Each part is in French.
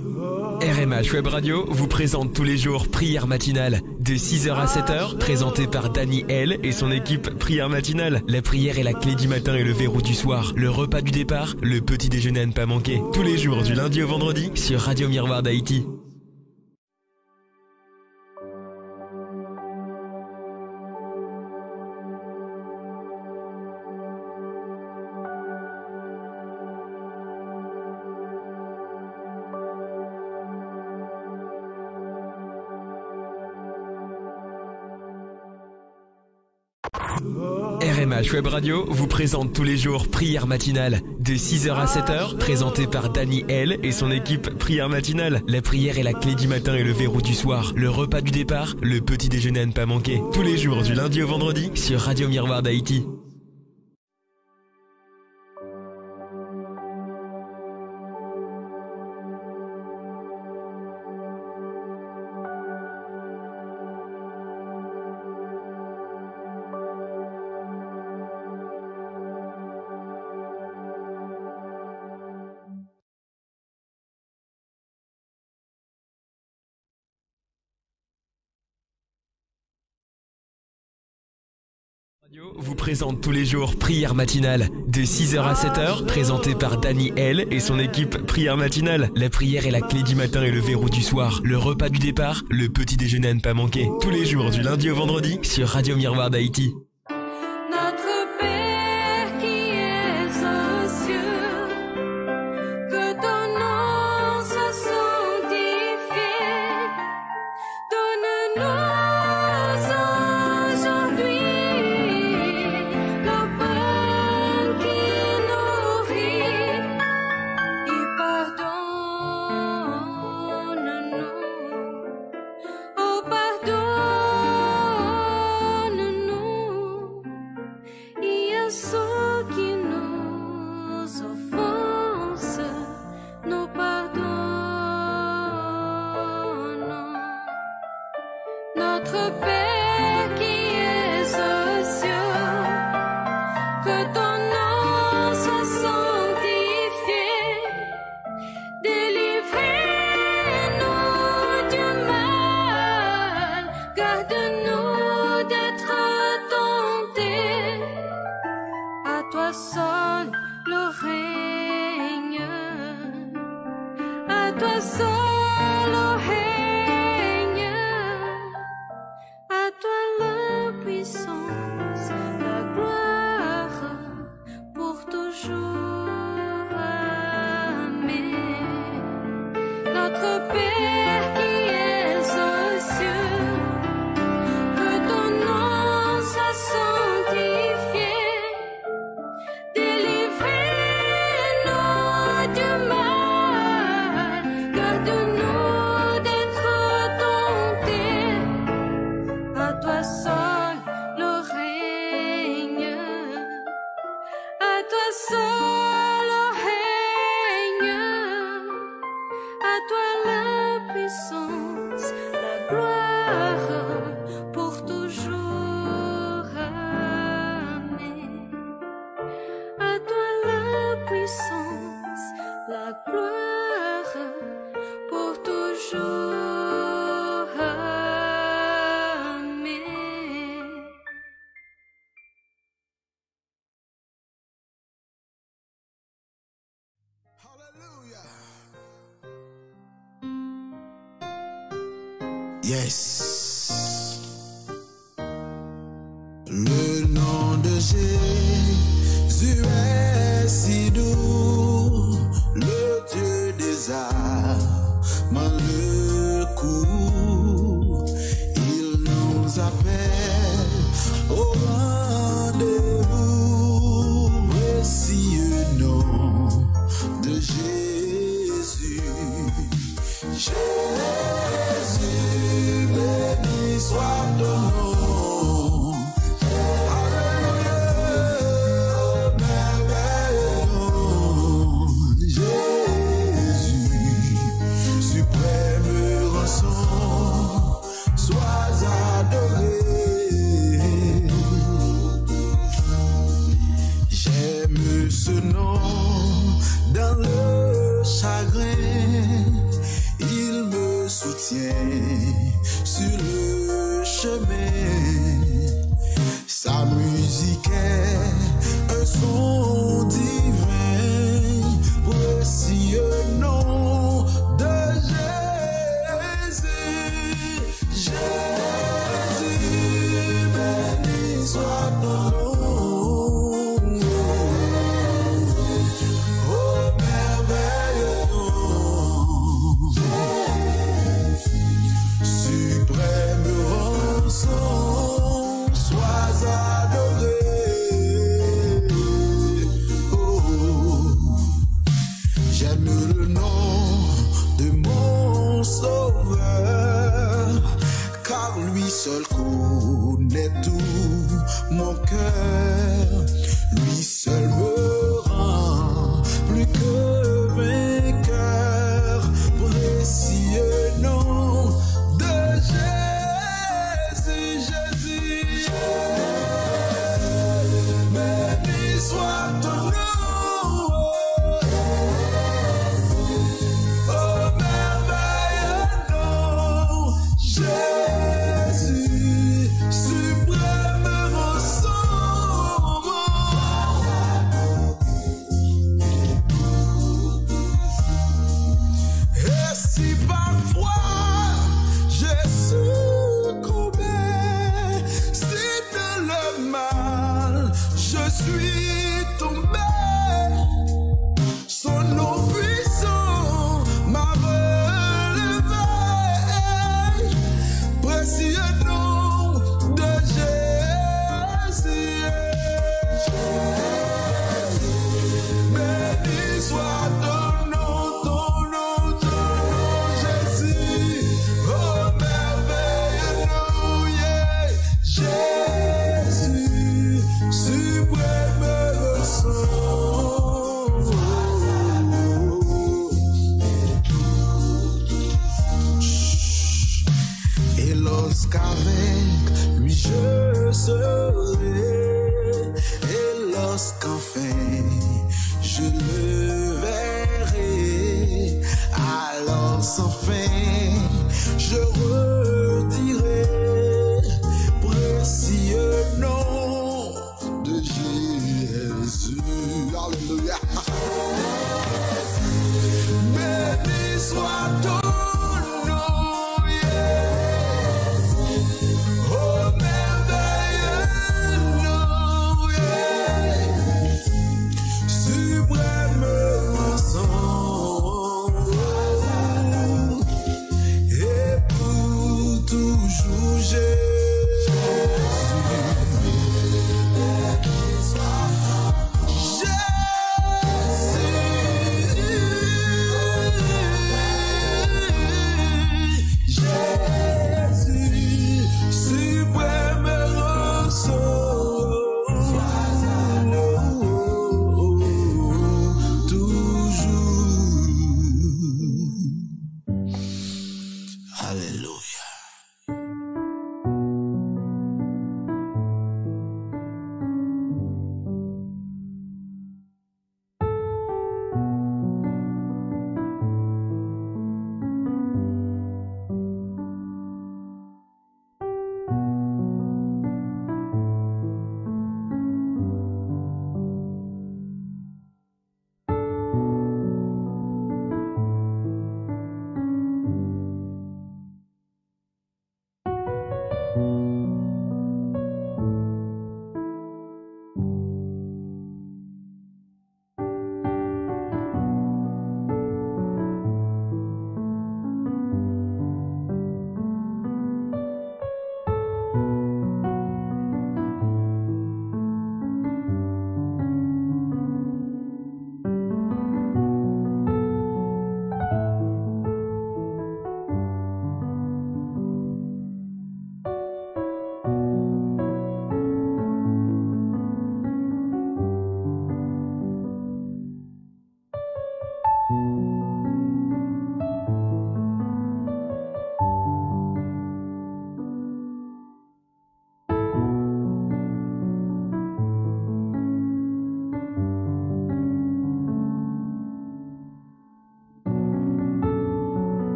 RMH Web Radio vous présente tous les jours Prière Matinale de 6h à 7h, présentée par Dany L et son équipe Prière Matinale. La prière est la clé du matin et le verrou du soir. Le repas du départ, le petit déjeuner à ne pas manquer. Tous les jours du lundi au vendredi sur Radio Miroir d'Haïti. RMH Web Radio vous présente tous les jours Prière Matinale de 6h à 7h, présentée par Dany L et son équipe Prière Matinale. La prière est la clé du matin et le verrou du soir. Le repas du départ, le petit déjeuner à ne pas manquer. Tous les jours du lundi au vendredi sur Radio Miroir d'Haïti. Vous présente tous les jours Prière Matinale de 6h à 7h, présentée par Dany L et son équipe Prière Matinale. La prière est la clé du matin et le verrou du soir. Le repas du départ, le petit déjeuner à ne pas manquer. Tous les jours du lundi au vendredi sur Radio Miroir d'Haïti. Yes. Le nom de Jésus est si doux, le Dieu des âmes, le coup, il nous appelle au rendez-vous, précieux nom de Jésus. Jésus, béni soit ton nom. Alléluia, merveilleux nom. Jésus, suprême rançon, sois adoré. J'aime ce nom dans le chagrin. il me soutient sur le chemin. Sa musique est un son divin, précieux nom de Jésus. Jésus, béni soit ton nom. Oh, merveilleux nom. Suprême rançon, sois adoré. Oh, j'aime le nom de mon sauveur, car lui seul connaît tout mon cœur. Lui seul me rend plus que vainqueur. Précieux nom de Jésus, Jésus. Béni soit ton nom. Oh, merveilleux nom, Jésus, suprême rançon. Et si parfois j'ai succombé, si dans le mal je suis tombé, son nom puissant m'a relevé. Précieux nom de Jésus. Béni soit ton nom, Jésus. Oh, merveilleux nom, yeah. Jésus, suprême rançon. Et lorsqu'avec lui je serai, et lorsqu'enfin je le verrai, alors sans fin je redirai, précieux nom de Jésus. Alléluia. Béni soit ton nom, yeah. Oh, merveilleux nom, yeah.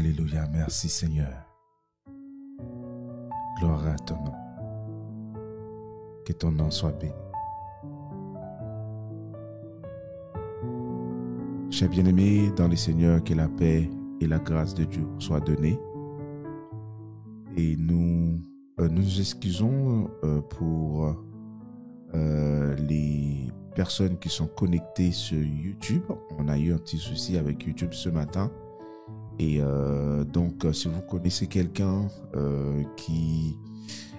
Alléluia, merci Seigneur. Gloire à ton nom. Que ton nom soit béni. Chers bien-aimés dans le Seigneur, que la paix et la grâce de Dieu soient données. Et nous nous excusons pour les personnes qui sont connectées sur YouTube. On a eu un petit souci avec YouTube ce matin. Et donc, si vous connaissez quelqu'un qui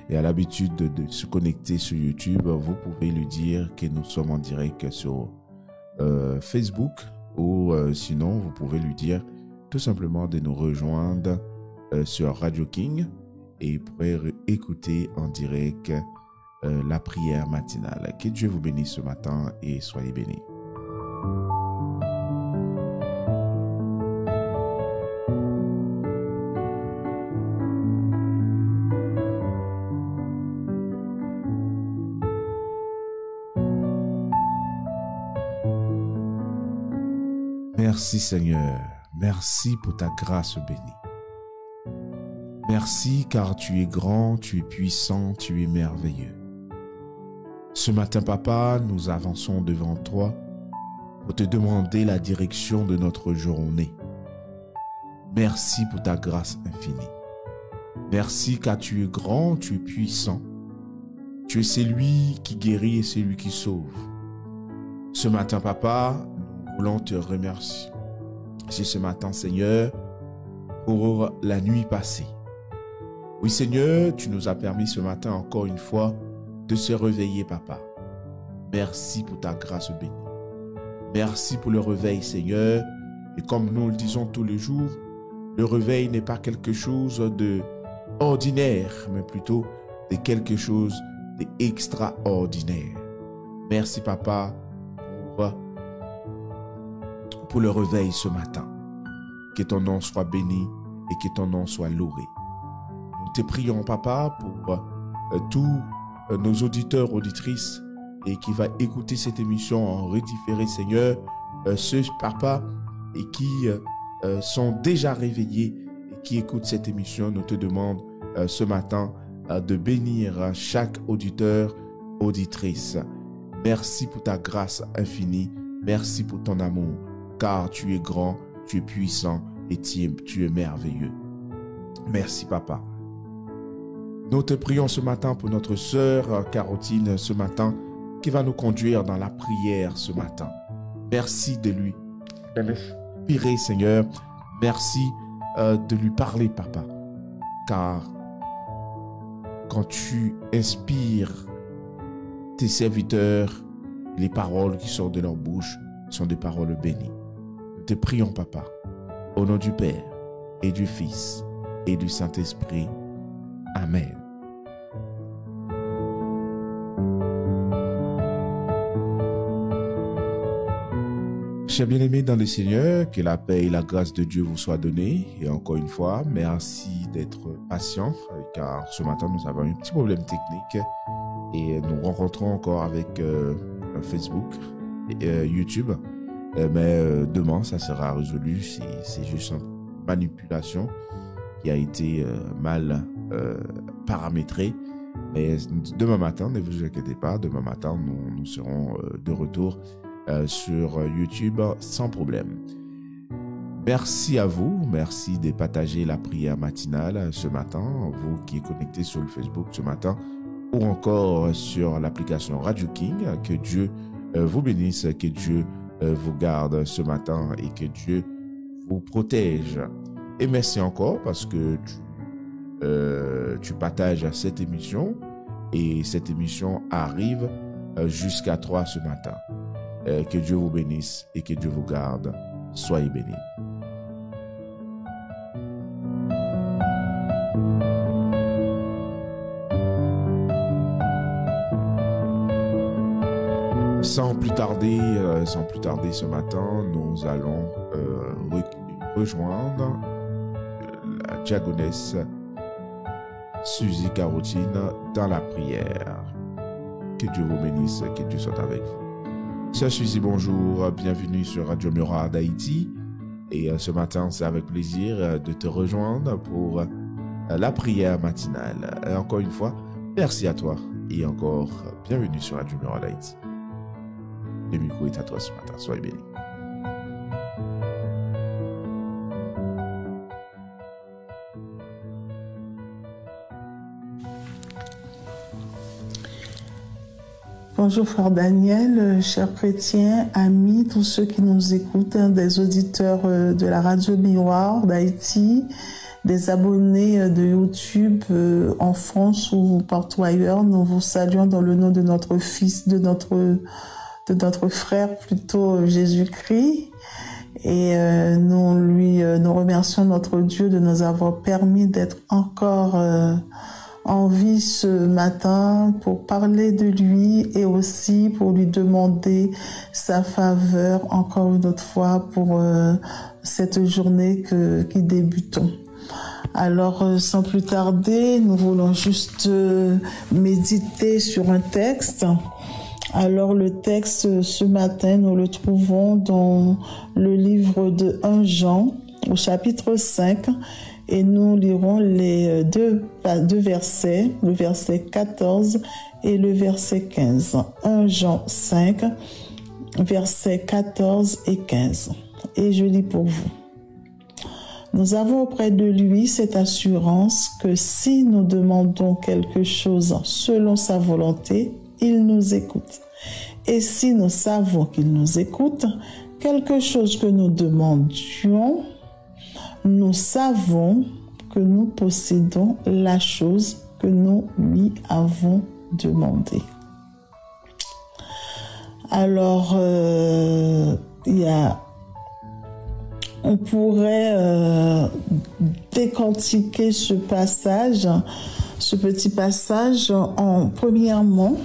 est à l'habitude de se connecter sur YouTube, vous pouvez lui dire que nous sommes en direct sur Facebook, ou sinon, vous pouvez lui dire tout simplement de nous rejoindre sur Radio King et pourrait écouter en direct la prière matinale. Que Dieu vous bénisse ce matin et soyez bénis. Merci Seigneur, merci pour ta grâce bénie. Merci car tu es grand, tu es puissant, tu es merveilleux. Ce matin, Papa, nous avançons devant toi pour te demander la direction de notre journée. Merci pour ta grâce infinie. Merci car tu es grand, tu es puissant. Tu es celui qui guérit et celui qui sauve. Ce matin, Papa, nous voulons te remercier. C'est ce matin, Seigneur, pour la nuit passée. Oui, Seigneur, tu nous as permis ce matin encore une fois de se réveiller, Papa. Merci pour ta grâce bénie. Merci pour le réveil, Seigneur. Et comme nous le disons tous les jours, le réveil n'est pas quelque chose d'ordinaire, mais plutôt de quelque chose d'extraordinaire. Merci, Papa, pour le réveil ce matin. Que ton nom soit béni et que ton nom soit loué. Nous te prions, Papa, pour tous nos auditeurs, auditrices, et qui va écouter cette émission en redifféré, Seigneur, ceux, Papa, et qui sont déjà réveillés et qui écoutent cette émission. Nous te demandons ce matin de bénir chaque auditeur, auditrice. Merci pour ta grâce infinie. Merci pour ton amour, car tu es grand, tu es puissant et tu es merveilleux. Merci, Papa. Nous te prions ce matin pour notre sœur Carotine ce matin, qui va nous conduire dans la prière ce matin. Merci de lui inspirer, Seigneur. Merci de lui parler, Papa. Car quand tu inspires tes serviteurs, les paroles qui sortent de leur bouche sont des paroles bénies. Nous te prions, Papa, au nom du Père et du Fils et du Saint-Esprit. Amen. Chers bien-aimés dans le Seigneur, que la paix et la grâce de Dieu vous soient données. Et encore une fois, merci d'être patient, car ce matin, nous avons un petit problème technique et nous rencontrons encore avec Facebook et YouTube. Mais demain, ça sera résolu. C'est juste une manipulation qui a été mal paramétrée. Mais demain matin, ne vous inquiétez pas, demain matin, nous serons de retour sur YouTube sans problème. Merci à vous, merci de partager la prière matinale ce matin, vous qui êtes connectés sur le Facebook ce matin ou encore sur l'application Radio King. Que Dieu vous bénisse, que Dieu vous garde ce matin et que Dieu vous protège. Et merci encore parce que tu partages cette émission et cette émission arrive jusqu'à toi ce matin. Que Dieu vous bénisse et que Dieu vous garde. Soyez bénis. Sans plus tarder ce matin, nous allons rejoindre la diaconesse Suzy Carotine dans la prière. Que Dieu vous bénisse, que Dieu soit avec vous. Sœur Suzy, bonjour, bienvenue sur Radio Mura d'Haïti Et ce matin, c'est avec plaisir de te rejoindre pour la prière matinale. Et encore une fois, merci à toi et encore bienvenue sur Radio Numéro d'Haïti. Le micro est à toi ce matin. Soyez bénis. Bonjour frère Daniel, chers chrétiens, amis, tous ceux qui nous écoutent, des auditeurs de la Radio Miroir d'Haïti, des abonnés de YouTube en France ou partout ailleurs. Nous vous saluons dans le nom de notre Fils, de notre frère plutôt Jésus-Christ. Et nous remercions notre Dieu de nous avoir permis d'être encore en vie ce matin pour parler de lui et aussi pour lui demander sa faveur encore une autre fois pour cette journée qui débutons. Alors, sans plus tarder, nous voulons juste méditer sur un texte. Alors, le texte ce matin, nous le trouvons dans le livre de 1 Jean, au chapitre 5, et nous lirons les deux versets, le verset 14 et le verset 15. 1 Jean 5, versets 14 et 15. Et je lis pour vous. Nous avons auprès de lui cette assurance que si nous demandons quelque chose selon sa volonté, il nous écoute. Et si nous savons qu'il nous écoute, quelque chose que nous demandions, nous savons que nous possédons la chose que nous lui avons demandée. Alors, on pourrait décortiquer ce passage, ce petit passage en premièrement,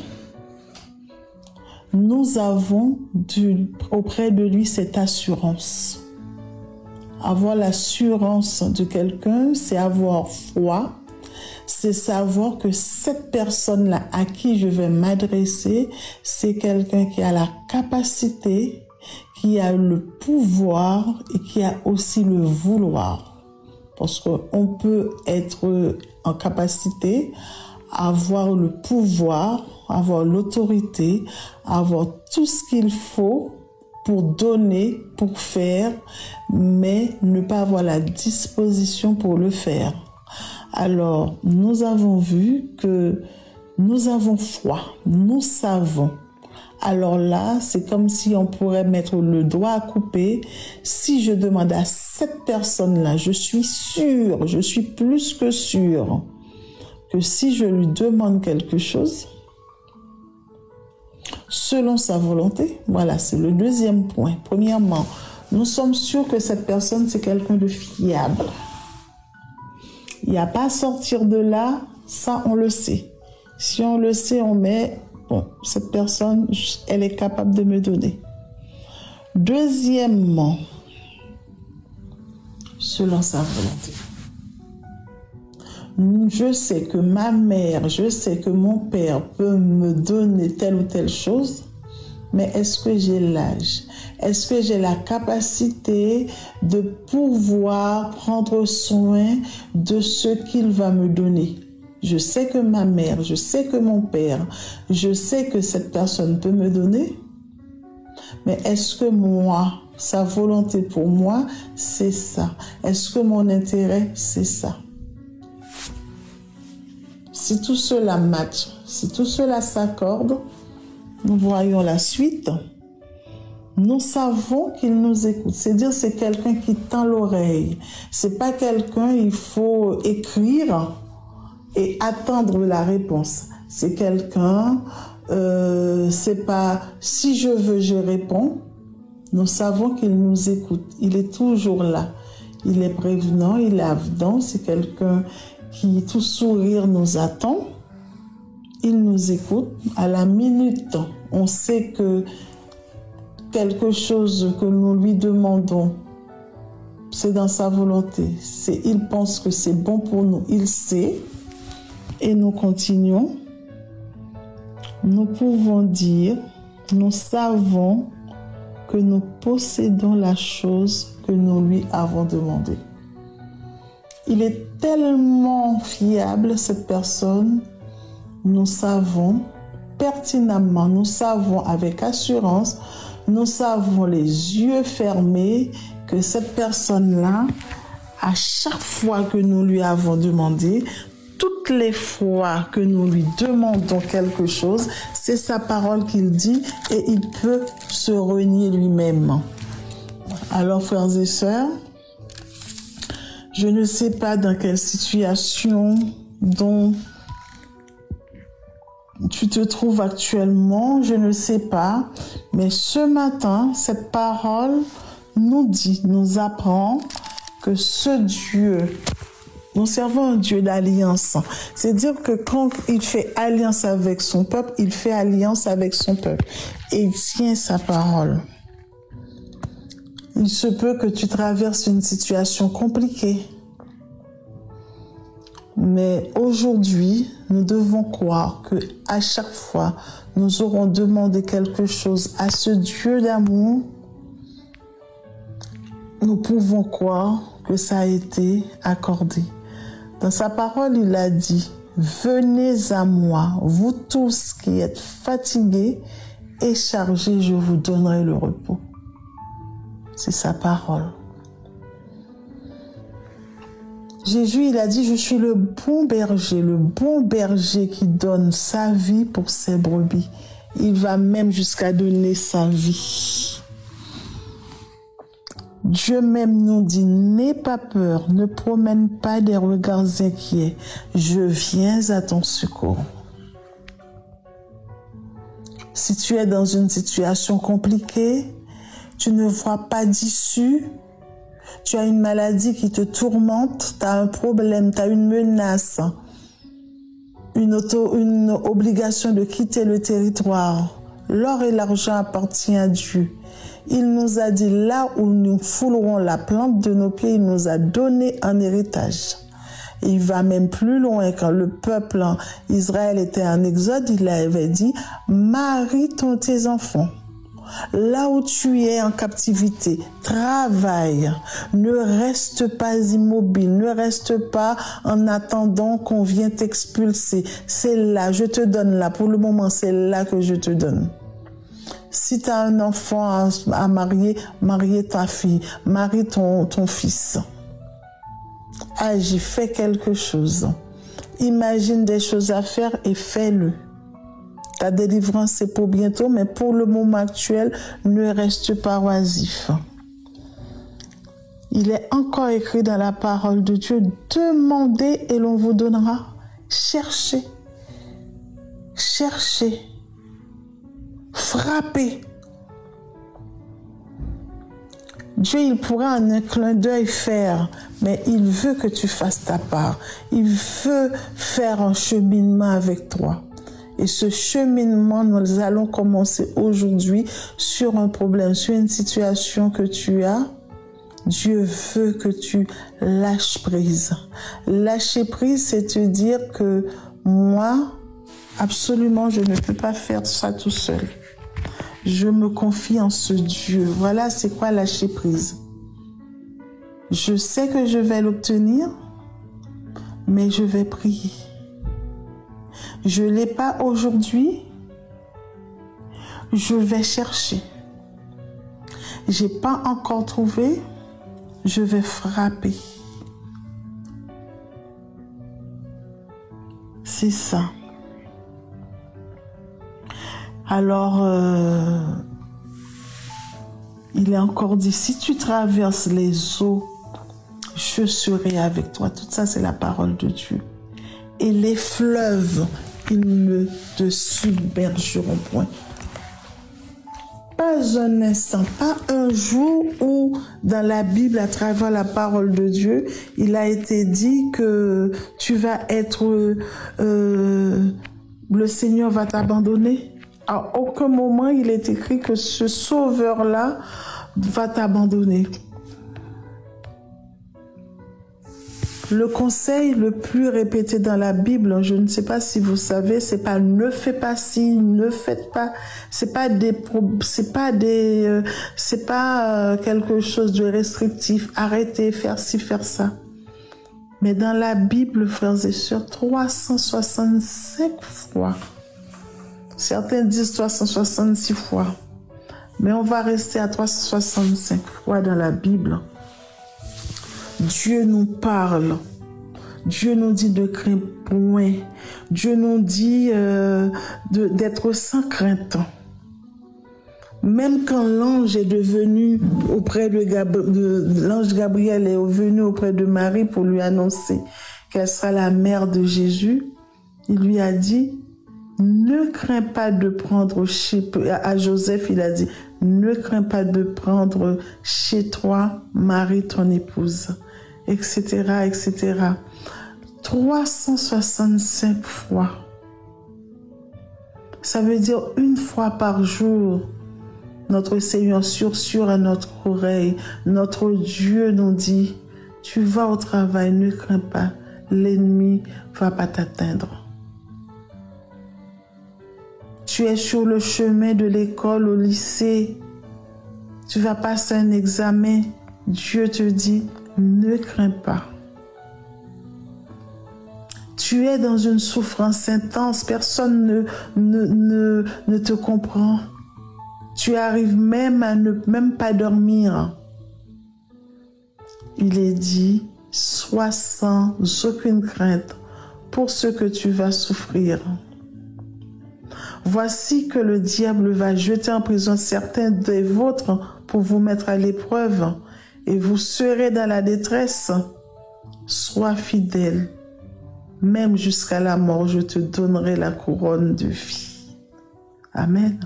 nous avons auprès de lui cette assurance. Avoir l'assurance de quelqu'un, c'est avoir foi, c'est savoir que cette personne-là à qui je vais m'adresser, c'est quelqu'un qui a la capacité, qui a le pouvoir et qui a aussi le vouloir. Parce qu'on peut être en capacité, avoir le pouvoir, avoir l'autorité, avoir tout ce qu'il faut pour donner, pour faire, mais ne pas avoir la disposition pour le faire. Alors, nous avons vu que nous avons foi, nous savons. Alors là, c'est comme si on pourrait mettre le doigt à couper. Si je demande à cette personne-là, je suis sûre, je suis plus que sûre que si je lui demande quelque chose, selon sa volonté, voilà, c'est le deuxième point. Premièrement, nous sommes sûrs que cette personne, c'est quelqu'un de fiable. Il n'y a pas à sortir de là, ça on le sait. Si on le sait, on met, bon, cette personne, elle est capable de me donner. Deuxièmement, selon sa volonté. Je sais que ma mère, je sais que mon père peut me donner telle ou telle chose, mais est-ce que j'ai l'âge? Est-ce que j'ai la capacité de pouvoir prendre soin de ce qu'il va me donner? Je sais que ma mère, je sais que mon père, je sais que cette personne peut me donner, mais est-ce que moi, sa volonté pour moi, c'est ça? Est-ce que mon intérêt, c'est ça? Si tout cela match, si tout cela s'accorde, nous voyons la suite. Nous savons qu'il nous écoute. C'est-à-dire, c'est quelqu'un qui tend l'oreille. C'est pas quelqu'un, il faut écrire et attendre la réponse. C'est quelqu'un, c'est pas si je veux, je réponds. Nous savons qu'il nous écoute. Il est toujours là. Il est prévenant, il est avenant. C'est quelqu'un qui, tout sourire, nous attend. Il nous écoute. À la minute, on sait que quelque chose que nous lui demandons, c'est dans sa volonté. Il pense que c'est bon pour nous. Il sait. Et nous continuons. Nous pouvons dire, nous savons que nous possédons la chose que nous lui avons demandé. Il est tellement fiable, cette personne. Nous savons pertinemment, nous savons avec assurance, nous savons les yeux fermés que cette personne-là, à chaque fois que nous lui avons demandé, toutes les fois que nous lui demandons quelque chose, c'est sa parole qu'il dit et il peut se renier lui-même. Alors, frères et sœurs, je ne sais pas dans quelle situation dont tu te trouves actuellement, je ne sais pas, mais ce matin, cette parole nous dit, nous apprend que ce Dieu, nous servons un Dieu d'alliance. C'est-à-dire que quand il fait alliance avec son peuple, il fait alliance avec son peuple et il tient sa parole. Il se peut que tu traverses une situation compliquée. Mais aujourd'hui, nous devons croire que à chaque fois, nous aurons demandé quelque chose à ce Dieu d'amour. Nous pouvons croire que ça a été accordé. Dans sa parole, il a dit, « Venez à moi, vous tous qui êtes fatigués et chargés, je vous donnerai le repos. » C'est sa parole. Jésus, il a dit, je suis le bon berger qui donne sa vie pour ses brebis. Il va même jusqu'à donner sa vie. Dieu même nous dit, n'aie pas peur, ne promène pas des regards inquiets. Je viens à ton secours. Si tu es dans une situation compliquée, tu ne vois pas d'issue, tu as une maladie qui te tourmente, tu as un problème, tu as une menace, une obligation de quitter le territoire. L'or et l'argent appartiennent à Dieu. Il nous a dit, là où nous foulerons la plante de nos pieds, il nous a donné un héritage. Et il va même plus loin. Quand le peuple Israël était en exode, il avait dit, marie tes enfants. Là où tu es en captivité, travaille, ne reste pas immobile, ne reste pas en attendant qu'on vienne t'expulser. C'est là, je te donne là, pour le moment, c'est là que je te donne. Si tu as un enfant à marier, marie ta fille, marie ton fils. Agis, fais quelque chose. Imagine des choses à faire et fais-le. Ta délivrance, c'est pour bientôt, mais pour le moment actuel, ne reste pas oisif. Il est encore écrit dans la parole de Dieu, demandez et l'on vous donnera. Cherchez. Cherchez. Frappez. Dieu, il pourra en un clin d'œil faire, mais il veut que tu fasses ta part. Il veut faire un cheminement avec toi. Et ce cheminement, nous allons commencer aujourd'hui sur un problème, sur une situation que tu as. Dieu veut que tu lâches prise. Lâcher prise, c'est te dire que moi, absolument, je ne peux pas faire ça tout seul. Je me confie en ce Dieu. Voilà, c'est quoi lâcher prise. Je sais que je vais l'obtenir, mais je vais prier. Je ne l'ai pas aujourd'hui, je vais chercher. Je n'ai pas encore trouvé, je vais frapper. C'est ça. Alors, il est encore dit, si tu traverses les eaux, je serai avec toi. Tout ça, c'est la parole de Dieu. Et les fleuves, ils ne te submergeront point. Pas un instant, pas un jour où dans la Bible, à travers la parole de Dieu, il a été dit que tu vas être, le Seigneur va t'abandonner. À aucun moment, il est écrit que ce sauveur-là va t'abandonner. Le conseil le plus répété dans la Bible, je ne sais pas si vous savez, c'est pas ne fais pas ci, ne faites pas, c'est pas quelque chose de restrictif, arrêtez, faire ci, faire ça. Mais dans la Bible, frères et sœurs, 365 fois. Certains disent 366 fois. Mais on va rester à 365 fois dans la Bible. Dieu nous parle. Dieu nous dit de craindre point. Dieu nous dit d'être sans crainte. Même quand l'ange est devenu auprès l'ange Gabriel est venu auprès de Marie pour lui annoncer qu'elle sera la mère de Jésus, il lui a dit, ne crains pas de prendre à Joseph, il a dit, ne crains pas de prendre chez toi Marie, ton épouse, etc., etc. 365 fois. Ça veut dire une fois par jour, notre Seigneur susurre à notre oreille, notre Dieu nous dit, tu vas au travail, ne crains pas, l'ennemi ne va pas t'atteindre. Tu es sur le chemin de l'école, au lycée, tu vas passer un examen, Dieu te dit, ne crains pas. Tu es dans une souffrance intense, personne ne te comprend. Tu arrives même à ne même pas dormir. Il est dit, sois sans aucune crainte pour ce que tu vas souffrir. Voici que le diable va jeter en prison certains des vôtres pour vous mettre à l'épreuve et vous serez dans la détresse. Sois fidèle, même jusqu'à la mort, je te donnerai la couronne de vie. Amen.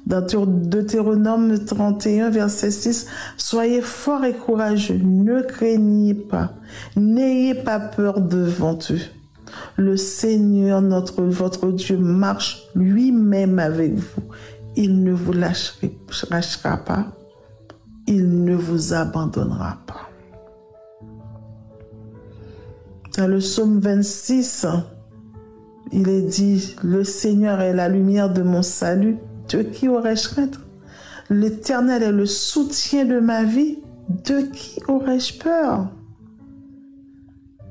Dans Deutéronome 31, verset 6, soyez forts et courageux, ne craignez pas, n'ayez pas peur devant eux. Le Seigneur, votre Dieu, marche lui-même avec vous. Il ne vous lâchera pas, il ne vous abandonnera pas. Dans le psaume 26, il est dit, le Seigneur est la lumière de mon salut. De qui aurais-je crainte? L'Éternel est le soutien de ma vie. De qui aurais-je peur?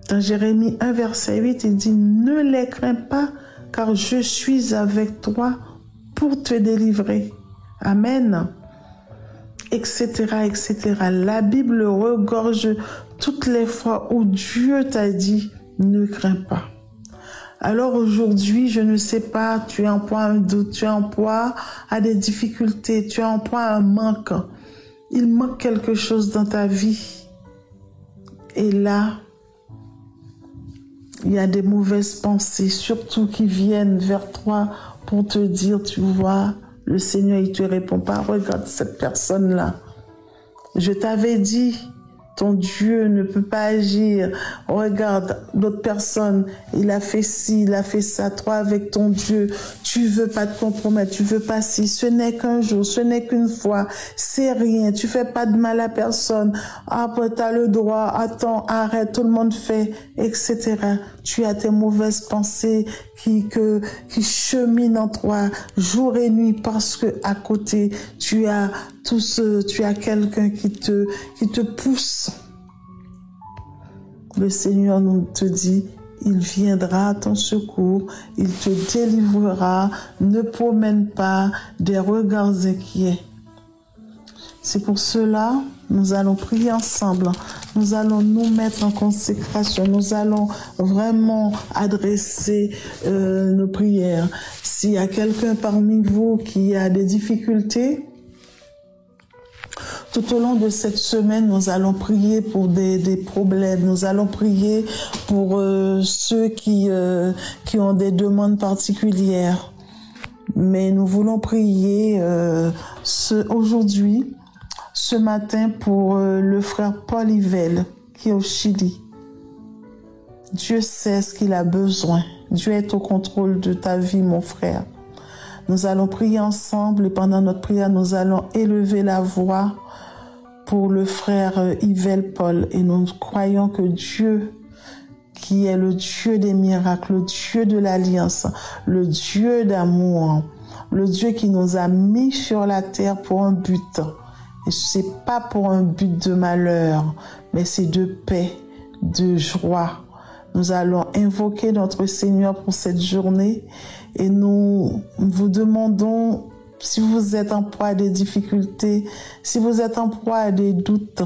Dans Jérémie 1, verset 8, il dit, ne les crains pas, car je suis avec toi pour te délivrer. Amen. Etc., etc. La Bible regorge toutes les fois où Dieu t'a dit, ne crains pas. Alors aujourd'hui, je ne sais pas, tu es en proie à un doute, tu es en proie à des difficultés, tu es en proie à un manque. Il manque quelque chose dans ta vie. Et là, il y a des mauvaises pensées, surtout qui viennent vers toi pour te dire, tu vois, le Seigneur, il te répond pas, regarde cette personne-là. Je t'avais dit, ton Dieu ne peut pas agir. Regarde, d'autres personnes, il a fait ci, il a fait ça. Toi, avec ton Dieu, tu veux pas te compromettre, tu veux pas ci. Ce n'est qu'un jour, ce n'est qu'une fois. C'est rien, tu fais pas de mal à personne. Après, t'as le droit, attends, arrête, tout le monde fait, etc. Tu as tes mauvaises pensées qui cheminent en toi jour et nuit parce que à côté, tu as quelqu'un qui te pousse. Le Seigneur nous te dit, il viendra à ton secours, il te délivrera, ne promène pas des regards inquiets. C'est pour cela, nous allons prier ensemble, nous allons nous mettre en consécration, nous allons vraiment adresser nos prières. S'il y a quelqu'un parmi vous qui a des difficultés, tout au long de cette semaine, nous allons prier pour des problèmes. Nous allons prier pour ceux qui ont des demandes particulières. Mais nous voulons prier aujourd'hui, ce matin, pour le frère Paul Yvel, qui est au Chili. Dieu sait ce qu'il a besoin. Dieu est au contrôle de ta vie, mon frère. Nous allons prier ensemble et pendant notre prière, nous allons élever la voix pour le frère Yvel Paul. Et nous croyons que Dieu, qui est le Dieu des miracles, le Dieu de l'alliance, le Dieu d'amour, le Dieu qui nous a mis sur la terre pour un but. Et c'est pas pour un but de malheur, mais c'est de paix, de joie. Nous allons invoquer notre Seigneur pour cette journée et nous vous demandons, si vous êtes en proie à des difficultés, si vous êtes en proie à des doutes,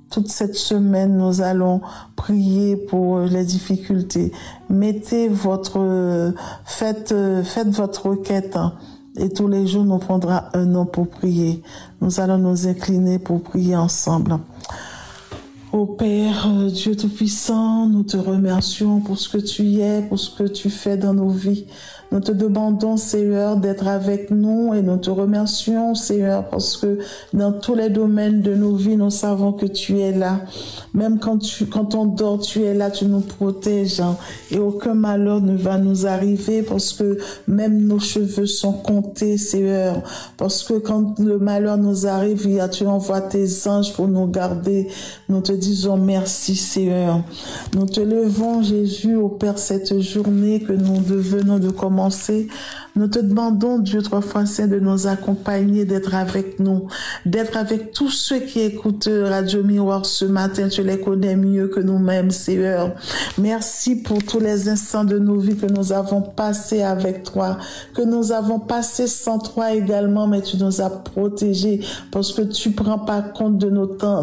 toute cette semaine, nous allons prier pour les difficultés. Faites votre requête. Et tous les jours, nous prendrons un an pour prier. Nous allons nous incliner pour prier ensemble. Ô Père, Dieu Tout-Puissant, nous te remercions pour ce que tu es, pour ce que tu fais dans nos vies. Nous te demandons, Seigneur, d'être avec nous et nous te remercions, Seigneur, parce que dans tous les domaines de nos vies, nous savons que tu es là. Même quand on dort, tu es là, tu nous protèges et aucun malheur ne va nous arriver parce que même nos cheveux sont comptés, Seigneur. Parce que quand le malheur nous arrive, tu envoies tes anges pour nous garder. Nous te disons merci, Seigneur. Nous te levons, Jésus, au Père, cette journée que nous venons de commencer. Nous te demandons, Dieu trois fois saint, de nous accompagner, d'être avec nous, d'être avec tous ceux qui écoutent Radio Miroir ce matin. Tu les connais mieux que nous-mêmes, Seigneur. Merci pour tous les instants de nos vies que nous avons passés avec toi, que nous avons passés sans toi également, mais tu nous as protégés parce que tu prends pas compte de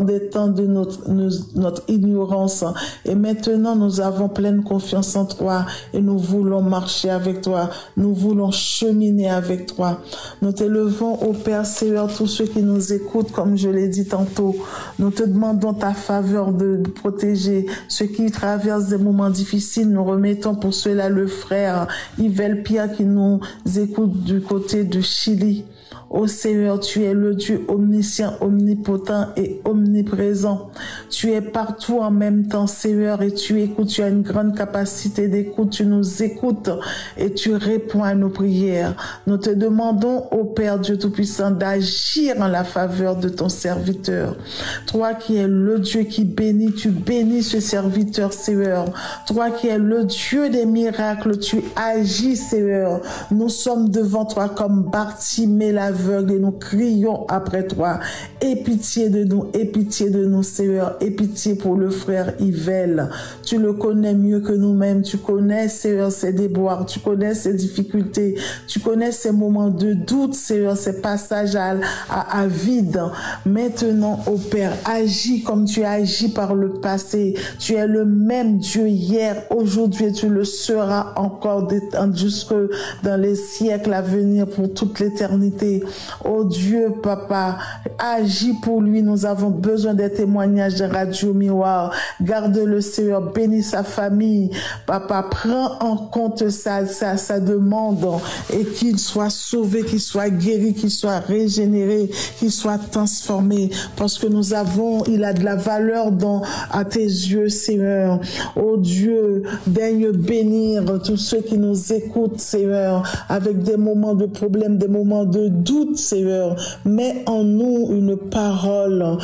des temps de notre ignorance. Et maintenant, nous avons pleine confiance en toi et nous voulons marcher avec toi. Nous voulons cheminer avec toi. Nous t'élevons au Père, Seigneur, tous ceux qui nous écoutent, comme je l'ai dit tantôt. Nous te demandons ta faveur de protéger ceux qui traversent des moments difficiles. Nous remettons pour cela le frère Yvel Pierre qui nous écoute du côté du Chili. Ô Seigneur, tu es le Dieu omniscient, omnipotent et omniprésent. Tu es partout en même temps, Seigneur, et tu écoutes. Tu as une grande capacité d'écoute. Tu nous écoutes et tu réponds à nos prières. Nous te demandons, ô Père Dieu Tout-Puissant, d'agir en la faveur de ton serviteur. Toi qui es le Dieu qui bénit, tu bénis ce serviteur, Seigneur. Toi qui es le Dieu des miracles, tu agis, Seigneur. Nous sommes devant toi comme Bartimée l'aveugle et nous crions après toi. Aie pitié de nous, Seigneur. Aie pitié pour le frère Yvel. Tu le connais mieux que nous-mêmes. Tu connais, Seigneur, ses déboires. Tu connais ses difficultés. Tu connais ses moments de doute, Seigneur, ses passages à vide. Maintenant, ô Père, agis comme tu as agi par le passé. Tu es le même Dieu hier, aujourd'hui, et tu le seras encore jusque dans les siècles à venir pour toute l'éternité. Oh Dieu, Papa, agis pour lui. Nous avons besoin des témoignages de Radio Miroir. Garde-le, Seigneur, bénis sa famille. Papa, prends en compte sa demande et qu'il soit sauvé, qu'il soit guéri, qu'il soit régénéré, qu'il soit transformé. Parce que il a de la valeur à tes yeux, Seigneur. Oh Dieu, daigne bénir tous ceux qui nous écoutent, Seigneur, avec des moments de problème, des moments de doute, Seigneur. Mets en nous une parole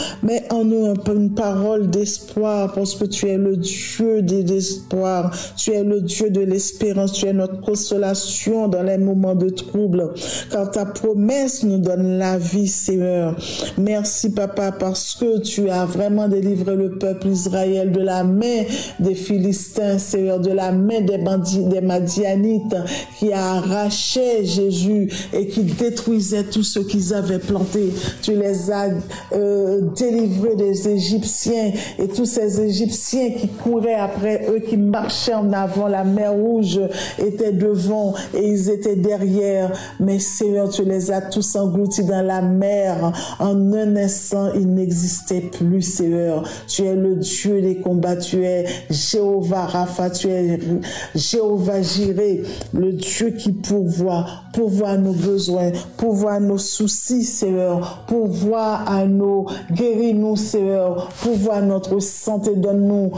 d'espoir, parce que tu es le Dieu de l'espoir, tu es le Dieu de l'espérance, tu es notre consolation dans les moments de trouble, car ta promesse nous donne la vie, Seigneur. Merci, Papa, parce que tu as vraiment délivré le peuple Israël de la main des Philistins, Seigneur, de la main des Madianites qui arrachaient Jésus et qui détruisaient tout ce qu'ils avaient planté. Tu les as délivrés des Égyptiens et tous ces Égyptiens qui couraient après eux, qui marchaient en avant. La mer Rouge était devant et ils étaient derrière. Mais Seigneur, tu les as tous engloutis dans la mer. En un instant, ils n'existaient plus, Seigneur. Tu es le Dieu des combats. Tu es Jéhovah Rapha. Tu es Jéhovah Jireh, le Dieu qui pourvoit à nos besoins, pourvoit à nos soucis, Seigneur, pourvoit pourvois à nous, guéris-nous, Seigneur, pourvois à notre santé, donne-nous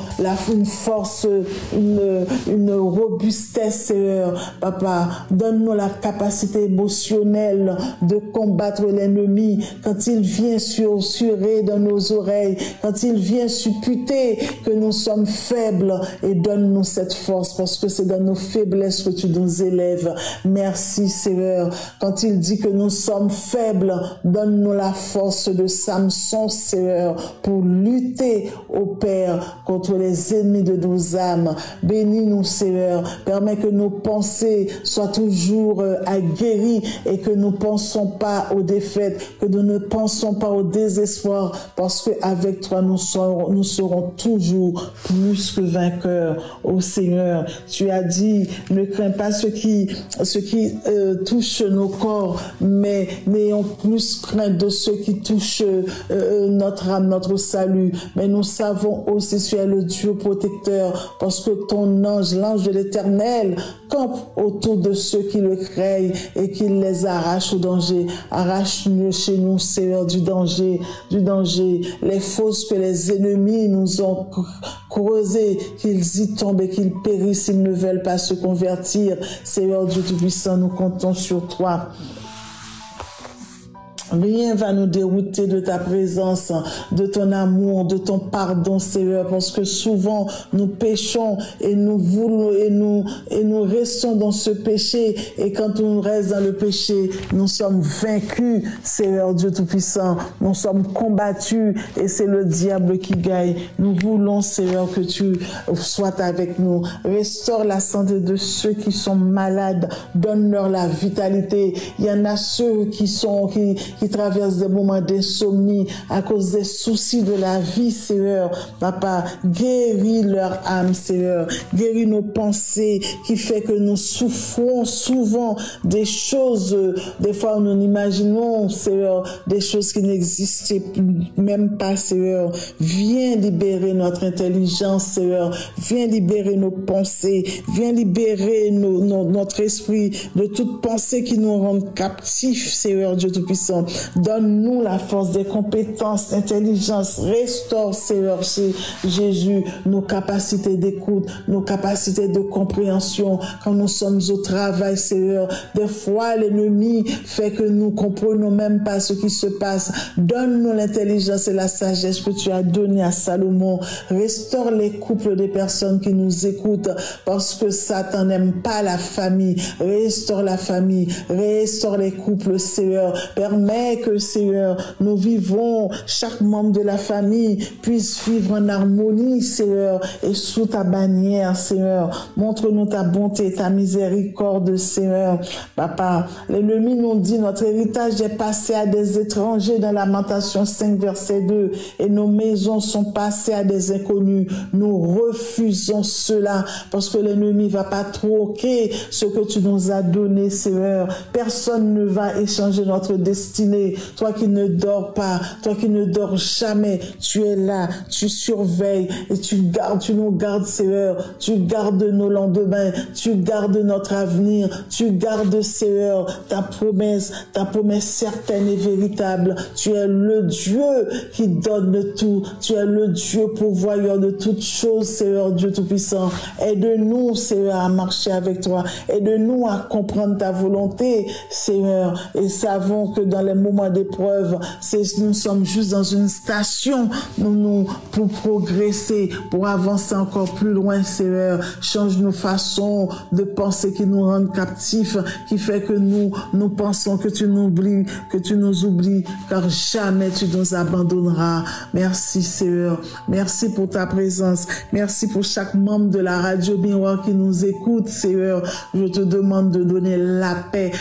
une force, une robustesse, Seigneur, Papa, donne-nous la capacité émotionnelle de combattre l'ennemi quand il vient susurrer dans nos oreilles, quand il vient supputer que nous sommes faibles, et donne-nous cette force parce que c'est dans nos faiblesses que tu nous élèves. Merci, Seigneur. Quand il dit que nous sommes faibles, donne-nous la force de Samson, Seigneur, pour lutter au Père contre les ennemis de nos âmes. Bénis-nous, Seigneur. Permets que nos pensées soient toujours aguerries et que nous ne pensons pas aux défaites, que nous ne pensons pas au désespoir, parce qu'avec toi, nous serons toujours plus que vainqueurs. Ô Seigneur, tu as dit, ne crains pas ce qui touche nos corps, mais n'ayons plus crainte de ceux qui touchent notre âme, notre salut. Mais nous savons aussi que tu es le Dieu protecteur, parce que ton ange, l'ange de l'Éternel, campe autour de ceux qui le craignent et qui les arrache au danger. Arrache-nous chez nous, Seigneur, du danger, les fausses que les ennemis nous ont creusées, qu'ils y tombent et qu'ils périssent s'ils ne veulent pas se convertir. Seigneur Dieu Tout-Puissant, nous comptons sur toi. Rien va nous dérouter de ta présence, de ton amour, de ton pardon, Seigneur, parce que souvent nous péchons et nous restons dans ce péché, et quand on reste dans le péché, nous sommes vaincus, Seigneur Dieu Tout-Puissant, nous sommes combattus et c'est le diable qui gagne. Nous voulons, Seigneur, que tu sois avec nous. Restaure la santé de ceux qui sont malades, donne-leur la vitalité. Il y en a ceux qui traversent des moments d'insomnie à cause des soucis de la vie, Seigneur. Papa, guéris leur âme, Seigneur. Guéris nos pensées qui fait que nous souffrons souvent des choses, des fois nous imaginons, Seigneur, des choses qui n'existaient même pas, Seigneur. Viens libérer notre intelligence, Seigneur. Viens libérer nos pensées. Viens libérer notre esprit de toute pensée qui nous rend captifs, Seigneur Dieu Tout-Puissant. Donne-nous la force des compétences, l'intelligence. Restaure, Seigneur, chez Jésus, nos capacités d'écoute, nos capacités de compréhension. Quand nous sommes au travail, Seigneur, des fois l'ennemi fait que nous comprenons même pas ce qui se passe. Donne-nous l'intelligence et la sagesse que tu as donnée à Salomon. Restaure les couples des personnes qui nous écoutent, parce que Satan n'aime pas la famille. Restaure la famille, restaure les couples, Seigneur. Permets que, Seigneur, nous vivons, chaque membre de la famille puisse vivre en harmonie, Seigneur, et sous ta bannière, Seigneur. Montre-nous ta bonté, ta miséricorde, Seigneur. Papa, l'ennemi nous dit, notre héritage est passé à des étrangers dans Lamentation 5, verset 2, et nos maisons sont passées à des inconnus. Nous refusons cela, parce que l'ennemi va pas troquer ce que tu nous as donné, Seigneur. Personne ne va échanger notre destinée. Toi qui ne dors pas, toi qui ne dors jamais, tu es là, tu surveilles et tu nous gardes, Seigneur. Tu gardes nos lendemains, tu gardes notre avenir, tu gardes, Seigneur, ta promesse certaine et véritable. Tu es le Dieu qui donne tout. Tu es le Dieu pourvoyeur de toutes choses, Seigneur Dieu Tout-Puissant. Aide-nous, Seigneur, à marcher avec toi. Aide-nous à comprendre ta volonté, Seigneur. Et savons que dans les moments d'épreuve, nous sommes juste dans une station pour progresser, pour avancer encore plus loin, Seigneur. Change nos façons de penser qui nous rendent captifs, qui fait que nous pensons que tu nous oublies, car jamais tu nous abandonneras. Merci, Seigneur. Merci pour ta présence. Merci pour chaque membre de la Radio Miroir qui nous écoute, Seigneur. Je te demande de donner la paix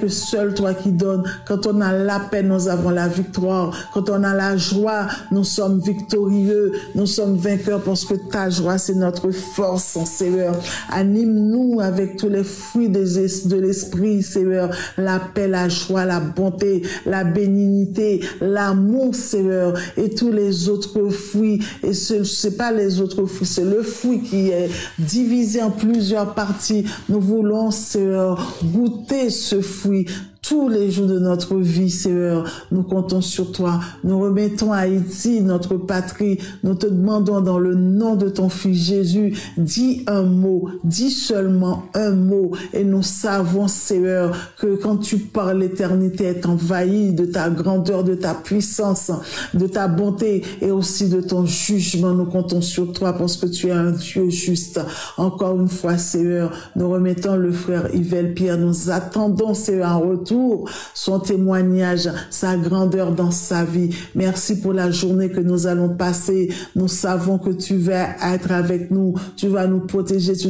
que seul toi qui donnes. Quand on a la paix, nous avons la victoire. Quand on a la joie, nous sommes victorieux, nous sommes vainqueurs, parce que ta joie, c'est notre force, Seigneur. Anime-nous avec tous les fruits de l'esprit, Seigneur. La paix, la joie, la bonté, la bénignité, l'amour, Seigneur, et tous les autres fruits. Et c'est pas les autres fruits, c'est le fruit qui est divisé en plusieurs parties. Nous voulons, Seigneur, goûter ce fruit. tous les jours de notre vie, Seigneur. Nous comptons sur toi. Nous remettons Haïti, notre patrie. Nous te demandons dans le nom de ton Fils Jésus, dis un mot, dis seulement un mot. Et nous savons, Seigneur, que quand tu parles, l'éternité est envahie de ta grandeur, de ta puissance, de ta bonté et aussi de ton jugement. Nous comptons sur toi parce que tu es un Dieu juste. Encore une fois, Seigneur, nous remettons le frère Yvel Pierre. Nous attendons, Seigneur, un retour, son témoignage, sa grandeur dans sa vie. Merci pour la journée que nous allons passer. Nous savons que tu vas être avec nous. Tu vas nous protéger, tu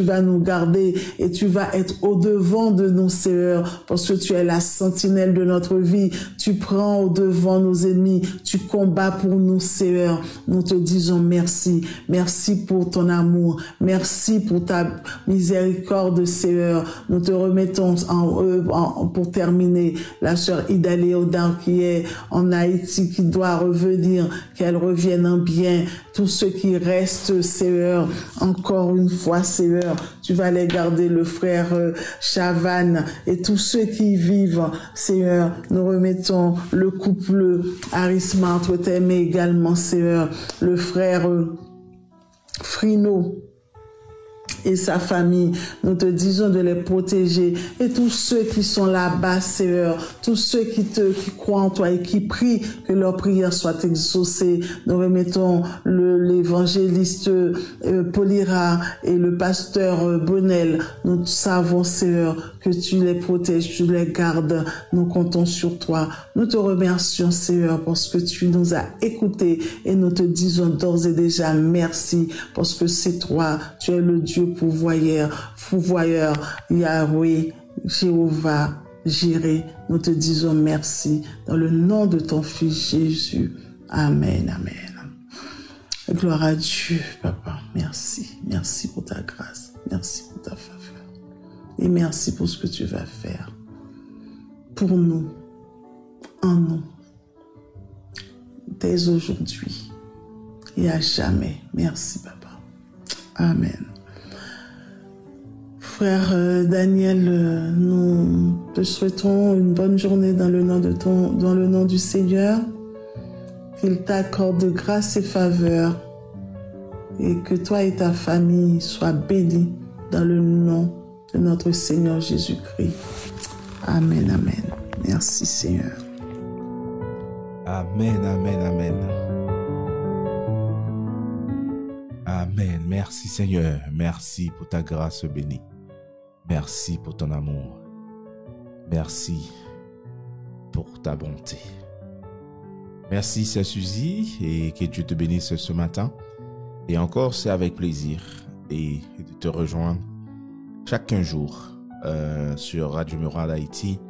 vas nous garder et tu vas être au-devant de nous, Seigneur, parce que tu es la sentinelle de notre vie. Tu prends au-devant nos ennemis. Tu combats pour nous, Seigneur. Nous te disons merci. Merci pour ton amour. Merci pour ta miséricorde, Seigneur. Nous te remettons pour terminer la sœur Ida Léodin qui est en Haïti, qui doit revenir, qu'elle revienne en bien. Tous ceux qui restent, Seigneur, encore une fois, Seigneur, tu vas les garder, le frère Chavannes et tous ceux qui vivent, Seigneur. Nous remettons le couple Arisma entre tes mains également, Seigneur, le frère Frino et sa famille. Nous te disons de les protéger et tous ceux qui sont là-bas, Seigneur, tous ceux qui croient en toi et qui prient que leurs prières soient exaucées. Nous remettons l'évangéliste Polira et le pasteur Bonnel. Nous savons, Seigneur, que tu les protèges, tu les gardes. Nous comptons sur toi. Nous te remercions, Seigneur, parce que tu nous as écoutés et nous te disons d'ores et déjà merci parce que c'est toi, tu es le Dieu pourvoyeur, Yahweh, Jéhovah, Jireh. Nous te disons merci dans le nom de ton Fils Jésus. Amen, amen. Gloire à Dieu, Papa. Merci. Merci pour ta grâce. Merci pour ta faveur. Et merci pour ce que tu vas faire pour nous, en nous, dès aujourd'hui et à jamais. Merci, Papa. Amen. Frère Daniel, nous te souhaitons une bonne journée dans le nom du Seigneur. Qu'il t'accorde grâce et faveur et que toi et ta famille soient bénis dans le nom de notre Seigneur Jésus-Christ. Amen, amen. Merci, Seigneur. Amen, amen, amen. Amen. Merci, Seigneur. Merci pour ta grâce bénie. Merci pour ton amour. Merci pour ta bonté. Merci, Sœur Suzy, et que Dieu te bénisse ce matin. Et encore, c'est avec plaisir et de te rejoindre chaque jour sur Radio Miroir d'Haïti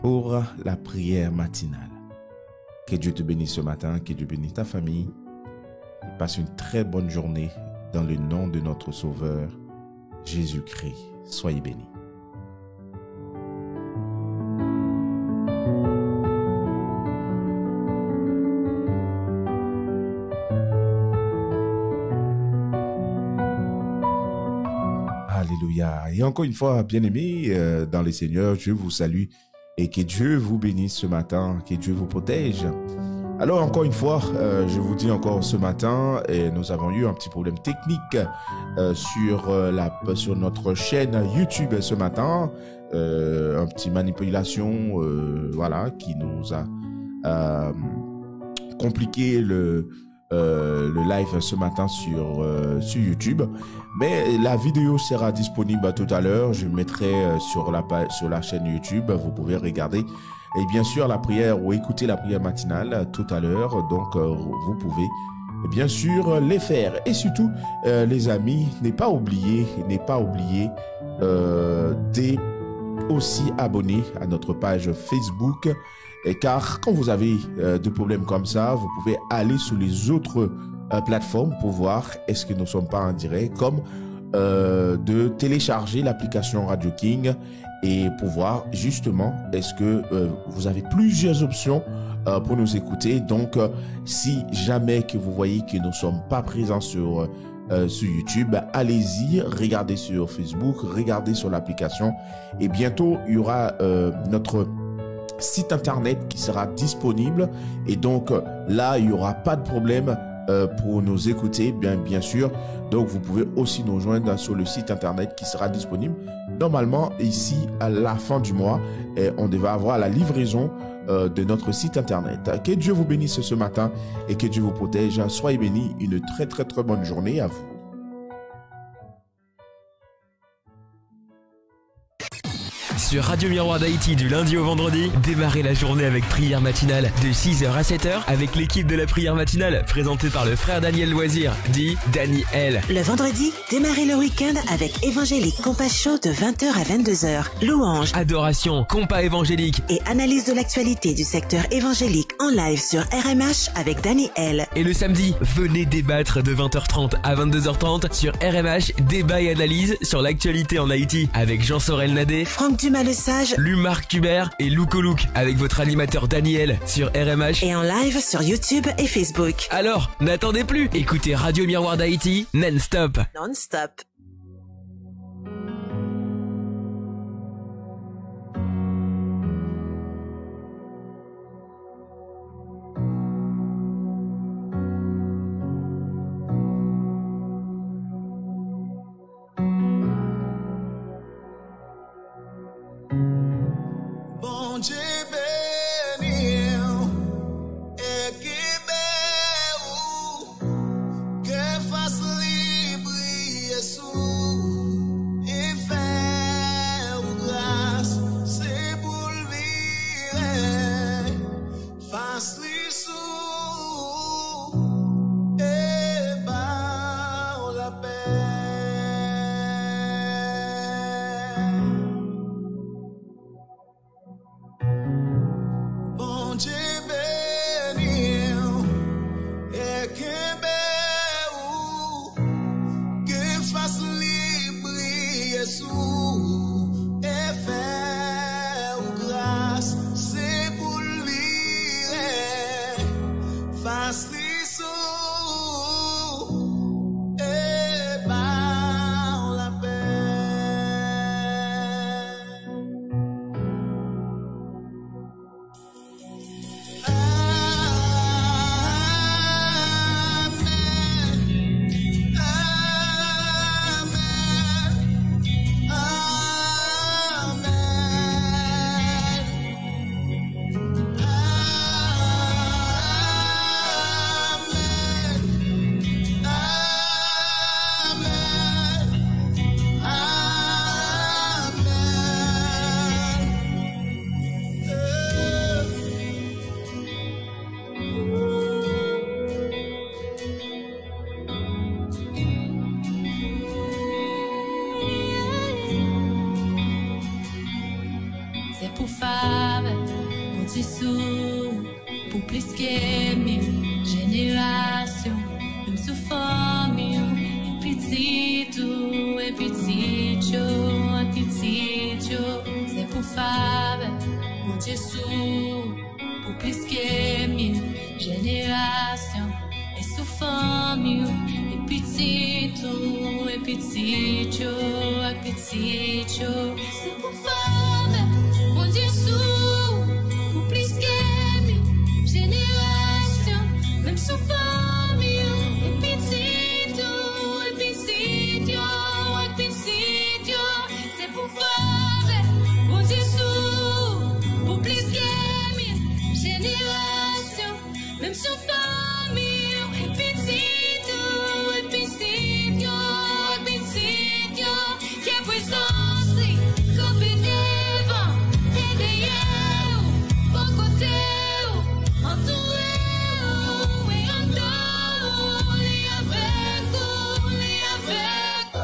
pour la prière matinale. Que Dieu te bénisse ce matin, que Dieu bénisse ta famille. Et passe une très bonne journée dans le nom de notre Sauveur, Jésus-Christ. Soyez bénis. Alléluia. Et encore une fois, bien-aimés dans le Seigneur, je vous salue et que Dieu vous bénisse ce matin, que Dieu vous protège. Alors encore une fois, je vous dis encore ce matin, nous avons eu un petit problème technique sur notre chaîne YouTube ce matin, un petit manipulation, voilà, qui nous a compliqué le live ce matin sur YouTube. Mais la vidéo sera disponible tout à l'heure. Je mettrai sur la chaîne YouTube. Vous pouvez regarder. Et bien sûr, la prière ou écouter la prière matinale tout à l'heure. Donc, vous pouvez bien sûr les faire. Et surtout, les amis, n'est pas oublié de aussi abonner à notre page Facebook. Car quand vous avez des problèmes comme ça, vous pouvez aller sur les autres plateformes pour voir est-ce que nous ne sommes pas en direct, comme de télécharger l'application Radio King et pour voir justement est-ce que vous avez plusieurs options pour nous écouter. Donc, si jamais que vous voyez que nous ne sommes pas présents sur sur YouTube. Allez-y, regardez sur Facebook, regardez sur l'application. Et bientôt, il y aura notre site internet qui sera disponible. Et donc là, il n'y aura pas de problème pour nous écouter, bien sûr. Donc vous pouvez aussi nous joindre sur le site internet qui sera disponible normalement ici à la fin du mois. Et on devrait avoir la livraison de notre site internet. Que Dieu vous bénisse ce matin et que Dieu vous protège. Soyez bénis. Une très bonne journée à vous. Sur Radio Miroir d'Haïti du lundi au vendredi, démarrez la journée avec prière matinale de 6h à 7h avec l'équipe de la prière matinale présentée par le frère Daniel Loisir, dit Dani L. Le vendredi, démarrez le week-end avec Évangélique Compas Show de 20h à 22h. Louange, adoration, compas évangélique et analyse de l'actualité du secteur évangélique en live sur RMH avec Dani L. Et le samedi, venez débattre de 20h30 à 22h30 sur RMH, débat et analyse sur l'actualité en Haïti avec Jean Sorel Nadé, Franck Dumas le Sage, Lumarc Tubert et Louko Louk avec votre animateur Daniel sur RMH et en live sur YouTube et Facebook. Alors, n'attendez plus, écoutez Radio Miroir d'Haïti non-stop. Non-stop.